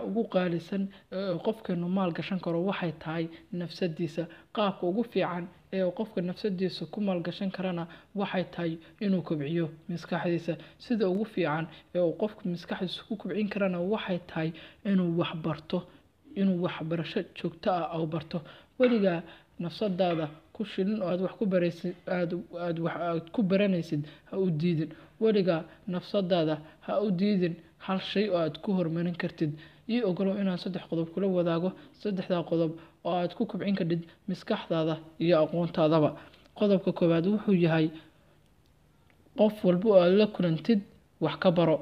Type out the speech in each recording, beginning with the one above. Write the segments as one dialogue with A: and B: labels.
A: ugu qaalisan qofkeenu maal gashan karo waxay tahay nafsadiisa. Qaabka ugu fiican ee qofka nafsadiisa ku maal gashan karana waxay tahay inuu kobciyo maskaxdiisa. Sida ugu fiican ee qofka maskaxdiisa ku kobcin karana waxay tahay inuu wax barto, inuu waxbarasho joogto ah oo barto. Weligaa nafsadaada ku shilin oo aad wax ku baraysid aad ku baranaysid ha u diidin. Weligaa nafsadaada ha u diidin hal shay oo aad ku horumarin kartid. Ogolow inaan 3 qodob kula wadaago. 3 qodob oo aad ku kobcin kartid maskaxdaada iyo aqoontaadaba. Qodobka koowaad wuxuu yahay qof walba oo aad la kulantid wax ka baro.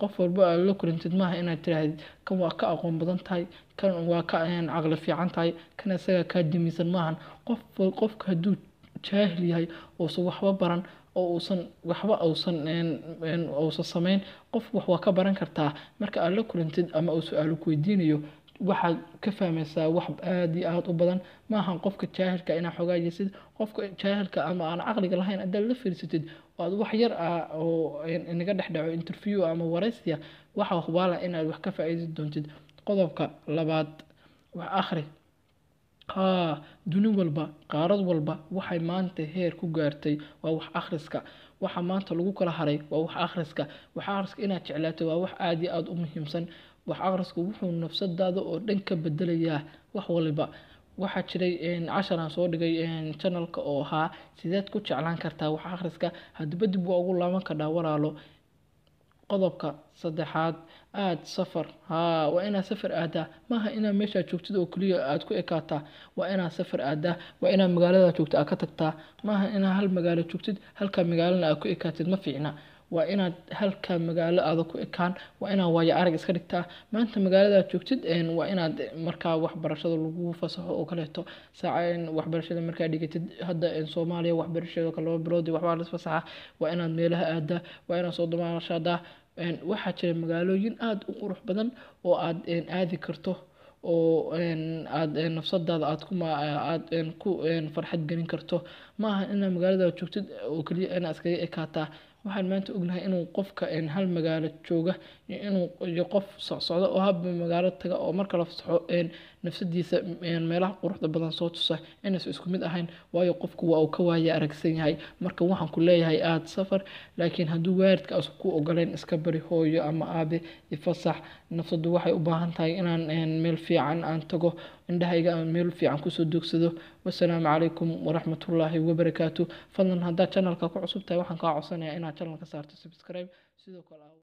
A: qof walba oo aad la kulantid maaha inaad tirahdid kan waa ka aqoon badan tahay, kan waa ka caqli fiican tahay, kan isaga ka dimisan maahan. Qofka hadduu jaahil yahay oo waxba baran oo uusan waxba uusan samayn, qof wax waa ka baran kartaa. Marka aad la kulantid ama uu su'aal ku weydiinayo waxaad ka fahmaysaa wax aad iyo aad u badan. maaha qofka jaahilka inaad xogaajisid. Qofka jaahilka ama aan caqliga lahayn haddaad la fiirsatid oo aad wax yar oo inaga dhex dhaco interview ama waraysiya, waxa hubaala inaad wax ka faa'iidi doontid. Qodobka labaad, wax akhri. Duni walba, qaarad walba waxay maanta heer ku gaartay waa wax akhriska. Waxa maanta lagu kala haray waa wax akhriska. Wax akhriska inaad jeclaato waa wax aad iyo aad u muhiimsan. Wax akhrisku wuxuu nafsadaada oo dhan ka bedelayaa wax waliba. Waxaa jiray cashar aan soo dhigay channel-ka oo ahaa sideed ku jeclaan kartaa wax akhriska. Hadba dib waa ugu laaban kartaa walaalo. Qodobka saddexaad, aad safar. waa inaad safar aadaa. maaha inaad meesha joogtid oo kaliya aad ku ekaataa. waa inaad safar aadaa. waa inaad magaalada joogto aad ka tagtaa. maaha inaad hal magaalo joogtid halka magaalana aad ku ekaatid ma fiicna. waa inaad halka magaalo aad ku ekaan. waa inaad waayo arag iska dhigtaa. maanta magaalada aad joogtid waa inaad markaa waxbarashada lagu fasaxo oo kaleeto waxbarashada markaa dhigatid. hadda Soomaaliya waxbarashada kala bilood waxbaa la fasaxa. waa inaad meelaha aadaa. waa inaad soo damaashadaa. waxaa jira magaalooyin aad u qurux badan oo aad aadi karto oo aad nafsadaada aad ku farxad gelin karto. maaha inaad magaalada joogtid oo kaliya inaad iskaga ekaataa. waxaan maanta ognahay inuu qofka hal magaalo jooga iyo qof socda oo hab magaalo taga oo marka la fasaxo nafsadiisa meelaha quruxda badan soo tusa inaysan isku mid ahayn. waayo qofku waa uu ka waaya aragsan yahay. marka waxaan ku leeyahay aad safar. laakiin hadduu waalidka ku ogoleen iska bari hooyo ama aabe fasax. nafsadu waxay u baahan tahay inaan meel fiican aan tago, indhahayga aan meel fiican kusoo doogsado. wassalaamu calaykum waraxmatullaahi wabarakaatu. fadlan haddaad channel-ka ku cusub tahay waxaan kaa codsanayaa inaad channel-ka saarto subscribe. sidoo kale